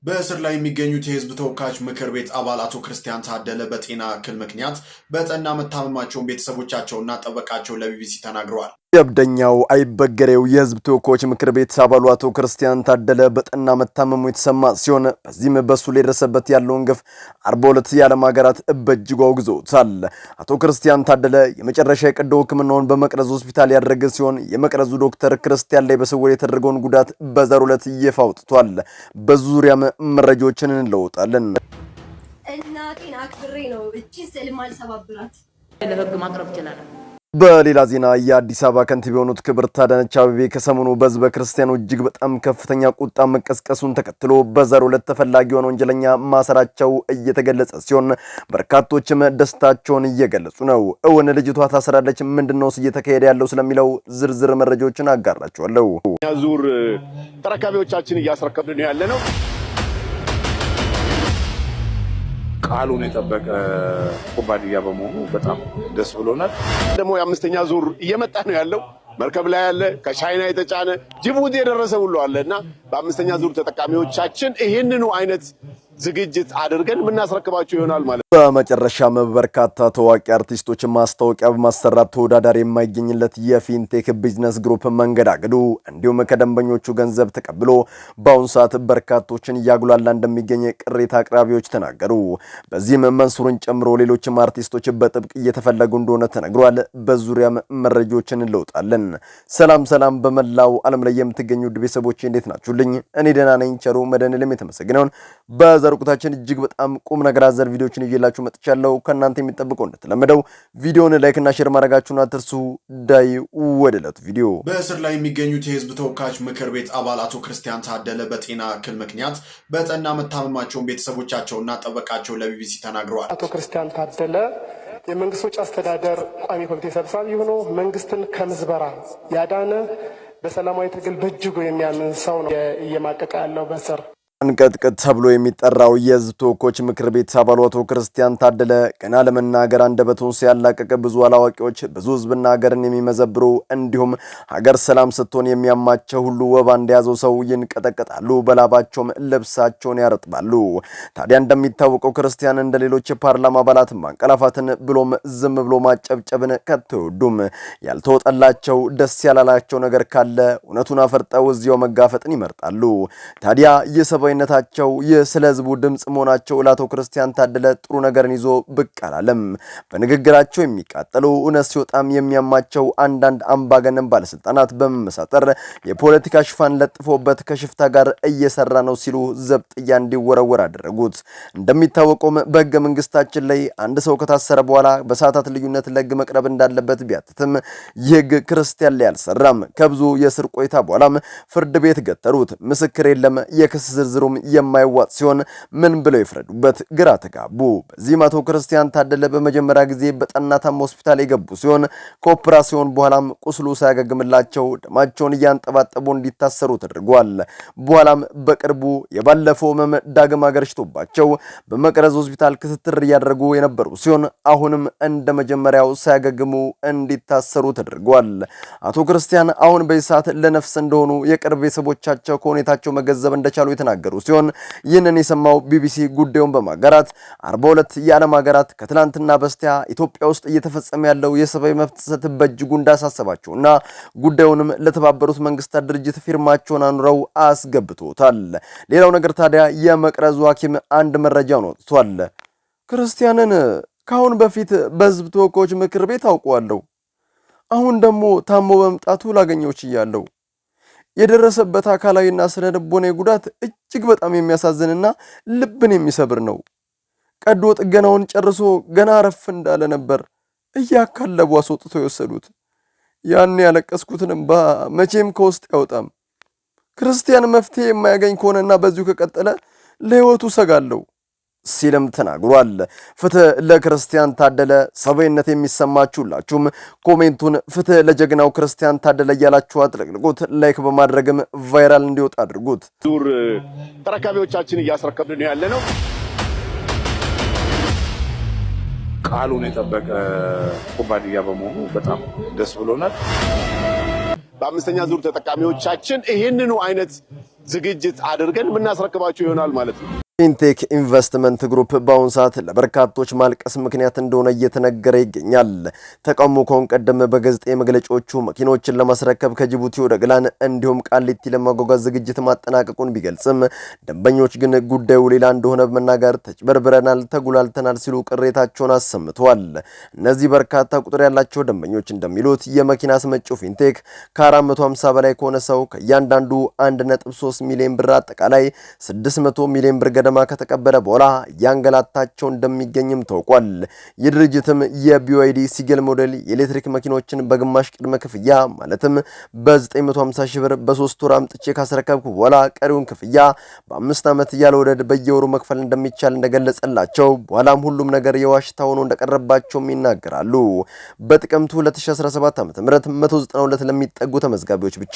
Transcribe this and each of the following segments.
በእስር ላይ የሚገኙት የህዝብ ተወካዮች ምክር ቤት አባል አቶ ክርስቲያን ታደለ በጤና እክል ምክንያት በጠና መታመማቸውን ቤተሰቦቻቸውና ጠበቃቸው ለቢቢሲ ተናግረዋል። የብደኛው አይበገሬው የህዝብ ተወካዮች ምክር ቤት አባሉ አቶ ክርስቲያን ታደለ በጠና መታመሙ የተሰማ ሲሆን በዚህም በሱ ላይ ደረሰበት ያለውን ግፍ 42 የዓለም ሀገራት በእጅጉ አውግዘውታል። አቶ ክርስቲያን ታደለ የመጨረሻ የቀዶ ሕክምናውን በመቅረዝ ሆስፒታል ያደረገ ሲሆን የመቅረዙ ዶክተር ክርስቲያን ላይ በስውር የተደረገውን ጉዳት በዛሬው ዕለት ይፋ አውጥቷል። በዙሪያም መረጃዎችን እንለውጣለን። እናቴን አክብሬ ነው እቺ ስልም አልሰባብራት ለህግ ማቅረብ ይችላል። በሌላ ዜና የአዲስ አበባ ከንቲባ የሆኑት ክብርት አዳነች አቤቤ ከሰሞኑ በህዝበ ክርስቲያኑ እጅግ በጣም ከፍተኛ ቁጣ መቀስቀሱን ተከትሎ በዛሬው ዕለት ተፈላጊ የሆነ ወንጀለኛ ማሰራቸው እየተገለጸ ሲሆን በርካቶችም ደስታቸውን እየገለጹ ነው። እውን ልጅቷ ታሰራለች? ምንድነው እየተካሄደ ያለው ስለሚለው ዝርዝር መረጃዎችን አጋራቸዋለሁ። ዙር ተረካቢዎቻችን እያስረከብን ያለ ነው። ቃሉን የጠበቀ ኩባንያ በመሆኑ በጣም ደስ ብሎናል። ደግሞ የአምስተኛ ዙር እየመጣ ነው ያለው። መርከብ ላይ ያለ ከቻይና የተጫነ ጅቡቲ የደረሰ ሁሉ አለና በአምስተኛ ዙር ተጠቃሚዎቻችን ይህንኑ አይነት ዝግጅት አድርገን የምናስረክባቸው ይሆናል ማለት ነው። በመጨረሻም በርካታ ታዋቂ አርቲስቶች ማስታወቂያ በማሰራት ተወዳዳሪ የማይገኝለት የፊንቴክ ቢዝነስ ግሩፕ መንገዳገዱ እንዲሁም ከደንበኞቹ ገንዘብ ተቀብሎ በአሁኑ ሰዓት በርካቶችን እያጉላላ እንደሚገኝ ቅሬታ አቅራቢዎች ተናገሩ። በዚህም መንሱርን ጨምሮ ሌሎችም አርቲስቶች በጥብቅ እየተፈለጉ እንደሆነ ተነግሯል። በዙሪያም መረጃዎችን እንለውጣለን። ሰላም በመላው ዓለም ላይ የምትገኙ ውድ ቤተሰቦቼ እንዴት ናችሁልኝ? እኔ ደህና ነኝ። ቸሩ መድኃኔዓለም የተመሰገነውን በዘርቁታችን እጅግ በጣም ቁም ነገር አዘል ቪዲዮዎችን ይዤላችሁ መጥቻለሁ። ከእናንተ የሚጠብቀው እንደተለመደው ቪዲዮውን ላይክ እና ሼር ማድረጋችሁን አትርሱ። ዳይ ወደ ዕለቱ ቪዲዮ። በእስር ላይ የሚገኙት የህዝብ ተወካዮች ምክር ቤት አባል አቶ ክርስቲያን ታደለ በጤና እክል ምክንያት በጠና መታመማቸውን ቤተሰቦቻቸውና ጠበቃቸው ለቢቢሲ ተናግረዋል። አቶ ክርስቲያን ታደለ የመንግስት ወጪ አስተዳደር ቋሚ ኮሚቴ ሰብሳቢ ሆኖ መንግስትን ከምዝበራ ያዳነ በሰላማዊ ትግል በእጅጉ የሚያምን ሰው ነው እየማቀቀ ያለው በእስር አንቀጥቅጥ ተብሎ የሚጠራው የህዝብ ተወካዮች ምክር ቤት አባሉ አቶ ክርስቲያን ታደለ ገና ለመናገር አንደበቱን ሲያላቀቅ ብዙ አላዋቂዎች ብዙ ህዝብና ሀገርን የሚመዘብሩ እንዲሁም ሀገር ሰላም ስትሆን የሚያማቸው ሁሉ ወባ እንደያዘው ሰው ይንቀጠቀጣሉ፣ በላባቸውም ልብሳቸውን ያረጥባሉ። ታዲያ እንደሚታወቀው ክርስቲያን እንደ ሌሎች የፓርላማ አባላት ማንቀላፋትን ብሎም ዝም ብሎ ማጨብጨብን ከቶ አይወዱም። ያልተወጠላቸው ደስ ያላላቸው ነገር ካለ እውነቱን አፈርጠው እዚያው መጋፈጥን ይመርጣሉ። ታዲያ ነታቸው የስለ ህዝቡ ድምጽ መሆናቸው ለአቶ ክርስቲያን ታደለ ጥሩ ነገርን ይዞ ብቅ አላለም። በንግግራቸው የሚቃጠሉ እውነት ሲወጣም የሚያማቸው አንዳንድ አምባገነን ባለስልጣናት በመመሳጠር የፖለቲካ ሽፋን ለጥፎበት ከሽፍታ ጋር እየሰራ ነው ሲሉ ዘብጥያ እንዲወረወር አደረጉት። እንደሚታወቀው በህገ መንግስታችን ላይ አንድ ሰው ከታሰረ በኋላ በሰዓታት ልዩነት ለህግ መቅረብ እንዳለበት ቢያትትም የህግ ክርስቲያን ላይ አልሰራም። ከብዙ የእስር ቆይታ በኋላም ፍርድ ቤት ገተሩት። ምስክር የለም። የክስ ዝርዝሩም የማይዋጥ ሲሆን ምን ብለው ይፍረዱበት ግራ ተጋቡ። በዚህም አቶ ክርስቲያን ታደለ በመጀመሪያ ጊዜ በጠና ታሞ ሆስፒታል የገቡ ሲሆን ከኦፕራሲዮን በኋላም ቁስሉ ሳያገግምላቸው ደማቸውን እያንጠባጠቡ እንዲታሰሩ ተደርጓል። በኋላም በቅርቡ የባለፈው ህመም ዳግም አገርሽቶባቸው በመቅረዝ ሆስፒታል ክትትል እያደረጉ የነበሩ ሲሆን አሁንም እንደ መጀመሪያው ሳያገግሙ እንዲታሰሩ ተደርጓል። አቶ ክርስቲያን አሁን በሰዓት ለነፍስ እንደሆኑ የቅርብ ቤተሰቦቻቸው ከሁኔታቸው መገንዘብ እንደቻሉ የተናገሩ ሲሆን ይህንን የሰማው ቢቢሲ ጉዳዩን በማጋራት 42 የዓለም ሀገራት ከትላንትና በስቲያ ኢትዮጵያ ውስጥ እየተፈጸመ ያለው የሰብአዊ መብት ጥሰት በእጅጉ እንዳሳሰባቸውና ጉዳዩንም ለተባበሩት መንግስታት ድርጅት ፊርማቸውን አኑረው አስገብቶታል። ሌላው ነገር ታዲያ የመቅረዙ ሐኪም አንድ መረጃ ወጥቷል። ክርስቲያንን ካሁን በፊት በህዝብ ተወካዮች ምክር ቤት አውቀዋለሁ፣ አሁን ደግሞ ታሞ በመምጣቱ ላገኘው ችያለሁ። የደረሰበት አካላዊና ስነ ልቦናዊ ጉዳት እጅግ በጣም የሚያሳዝንና ልብን የሚሰብር ነው። ቀዶ ጥገናውን ጨርሶ ገና አረፍ እንዳለ ነበር እያካለቡ አስወጥቶ የወሰዱት። ያን ያለቀስኩትን እንባ መቼም ከውስጥ ያወጣም። ክርስቲያን መፍትሄ የማያገኝ ከሆነና በዚሁ ከቀጠለ ለህይወቱ ሰጋለሁ ሲልም ተናግሯል። ፍትህ ለክርስቲያን ታደለ። ሰብአዊነት የሚሰማችሁላችሁም ኮሜንቱን ፍትህ ለጀግናው ክርስቲያን ታደለ እያላችሁ አጥለቅልቁት። ላይክ በማድረግም ቫይራል እንዲወጣ አድርጉት። ዙር ተረካቢዎቻችን እያስረከብን ያለ ነው። ቃሉን የጠበቀ ኩባንያ በመሆኑ በጣም ደስ ብሎናል። በአምስተኛ ዙር ተጠቃሚዎቻችን ይህንኑ አይነት ዝግጅት አድርገን የምናስረክባችሁ ይሆናል ማለት ነው። ፊንቴክ ኢንቨስትመንት ግሩፕ በአሁኑ ሰዓት ለበርካቶች ማልቀስ ምክንያት እንደሆነ እየተነገረ ይገኛል። ተቋሙ ከአሁን ቀደም በጋዜጣዊ መግለጫዎቹ መኪኖችን ለማስረከብ ከጅቡቲ ወደ ግላን እንዲሁም ቃሊቲ ለማጓጓዝ ዝግጅት ማጠናቀቁን ቢገልጽም ደንበኞች ግን ጉዳዩ ሌላ እንደሆነ በመናገር ተጭበርብረናል፣ ተጉላልተናል ሲሉ ቅሬታቸውን አሰምተዋል። እነዚህ በርካታ ቁጥር ያላቸው ደንበኞች እንደሚሉት የመኪና አስመጪው ፊንቴክ ከ450 በላይ ከሆነ ሰው ከእያንዳንዱ 1.3 ሚሊዮን ብር አጠቃላይ 600 ሚሊዮን ብር ከተቀበለ በኋላ ያንገላታቸው እንደሚገኝም ታውቋል። የድርጅትም የቢዋይዲ ሲገል ሞዴል የኤሌክትሪክ መኪኖችን በግማሽ ቅድመ ክፍያ ማለትም በ950 ሺህ ብር በ3 ወር አምጥቼ ካስረከብኩ በኋላ ቀሪውን ክፍያ በ5 ዓመት ያለ ወለድ በየወሩ መክፈል እንደሚቻል እንደገለጸላቸው በኋላም ሁሉም ነገር የዋሽታ ሆኖ እንደቀረባቸውም ይናገራሉ። በጥቅምቱ 2017 ዓ.ም 192 ለሚጠጉ ተመዝጋቢዎች ብቻ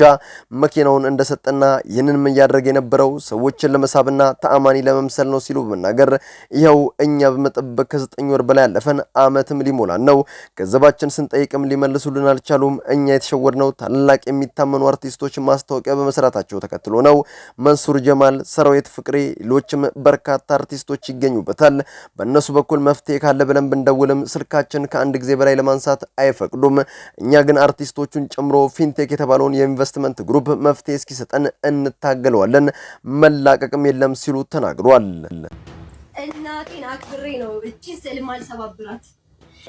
መኪናውን እንደሰጠና ይህንንም እያደረገ የነበረው ሰዎችን ለመሳብና ተአማኒ መምሰል ነው ሲሉ በመናገር ይሄው እኛ በመጠበቅ ከ9 ወር በላይ ያለፈን አመትም ሊሞላን ነው። ገንዘባችን ስንጠይቅም ሊመልሱልን አልቻሉም። እኛ የተሸወድነው ታላላቅ የሚታመኑ አርቲስቶች ማስታወቂያ በመስራታቸው ተከትሎ ነው። መንሱር ጀማል፣ ሰራዊት ፍቅሬ፣ ሌሎችም በርካታ አርቲስቶች ይገኙበታል። በእነሱ በኩል መፍትሄ ካለ ብለን ብንደውልም ስልካችን ከአንድ ጊዜ በላይ ለማንሳት አይፈቅዱም። እኛ ግን አርቲስቶቹን ጨምሮ ፊንቴክ የተባለውን የኢንቨስትመንት ግሩፕ መፍትሄ እስኪሰጠን እንታገለዋለን፣ መላቀቅም የለም ሲሉ ተናግረዋል። እናቴን አክብሬ ነው እቺ ስልም አልሰባብራት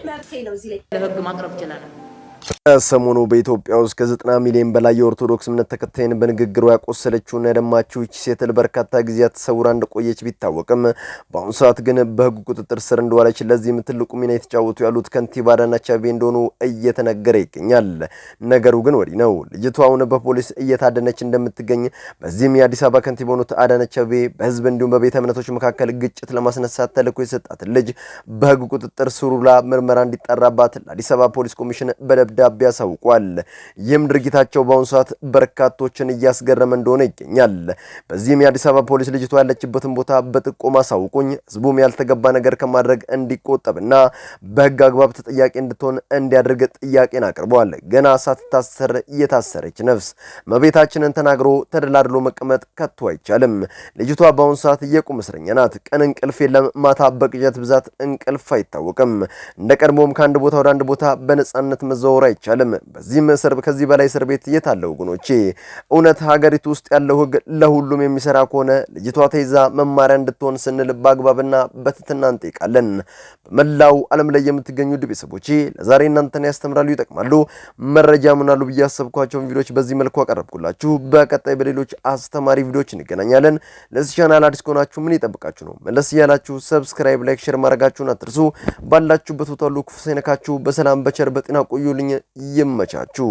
መብቴ ነው። እዚህ ላይ ለህግ ማቅረብ ይችላል። ሰሞኑ በኢትዮጵያ ውስጥ ከ90 ሚሊዮን በላይ የኦርቶዶክስ እምነት ተከታይን በንግግሯ ያቆሰለችውና ያደማችው እቺ ሴት ለበርካታ ጊዜያት ተሰውራ እንደቆየች ቢታወቅም በአሁኑ ሰዓት ግን በህግ ቁጥጥር ስር እንደዋለች ለዚህም ትልቁ ሚና የተጫወቱ ያሉት ከንቲባ አዳነች አቤቤ እንደሆኑ እየተነገረ ይገኛል። ነገሩ ግን ወዲህ ነው። ልጅቷ አሁን በፖሊስ እየታደነች እንደምትገኝ በዚህም የአዲስ አበባ ከንቲባ ሆኑት አዳነች አቤቤ በህዝብ እንዲሁም በቤተ እምነቶች መካከል ግጭት ለማስነሳት ተልዕኮ የሰጣት ልጅ በህግ ቁጥጥር ስር ውላ ምርመራ እንዲጣራባት ለአዲስ አበባ ፖሊስ ኮሚሽን በደብዳቤ ያሳውቋል። ይህም ድርጊታቸው በአሁኑ ሰዓት በርካቶችን እያስገረመ እንደሆነ ይገኛል። በዚህም የአዲስ አበባ ፖሊስ ልጅቷ ያለችበትን ቦታ በጥቆማ አሳውቁኝ፣ ህዝቡም ያልተገባ ነገር ከማድረግ እንዲቆጠብና በህግ አግባብ ተጠያቂ እንድትሆን እንዲያደርግ ጥያቄን አቅርበዋል። ገና ሳትታሰር የታሰረች ነፍስ መቤታችንን ተናግሮ ተደላድሎ መቀመጥ ከቶ አይቻልም። ልጅቷ በአሁኑ ሰዓት የቁም እስረኛ ናት። ቀን እንቅልፍ የለም፣ ማታ በቅዠት ብዛት እንቅልፍ አይታወቅም። እንደ ቀድሞም ከአንድ ቦታ ወደ አንድ ቦታ በነጻነት መዘዋወር አይቻልም። በዚህም ከዚህ በላይ እስር ቤት የታለው ጉኖቼ? እውነት ሀገሪቱ ውስጥ ያለው ህግ ለሁሉም የሚሰራ ከሆነ ልጅቷ ተይዛ መማሪያ እንድትሆን ስንል በአግባብና በትህትና እንጠይቃለን። በመላው ዓለም ላይ የምትገኙ ቤተሰቦቼ ለዛሬ እናንተን ያስተምራሉ፣ ይጠቅማሉ፣ መረጃ ምናሉ ብዬ ያሰብኳቸውን ቪዲዮዎች በዚህ መልኩ አቀረብኩላችሁ። በቀጣይ በሌሎች አስተማሪ ቪዲዮዎች እንገናኛለን። ለዚህ ቻናል አዲስ ከሆናችሁ ምን ይጠብቃችሁ ነው? መለስ እያላችሁ ሰብስክራይብ፣ ላይክ፣ ሼር ማድረጋችሁን አትርሱ። ባላችሁበት ቦታ ሁሉ ክፉ ሳይነካችሁ በሰላም በቸር በጤና ቆዩልኝ። ይመቻችሁ።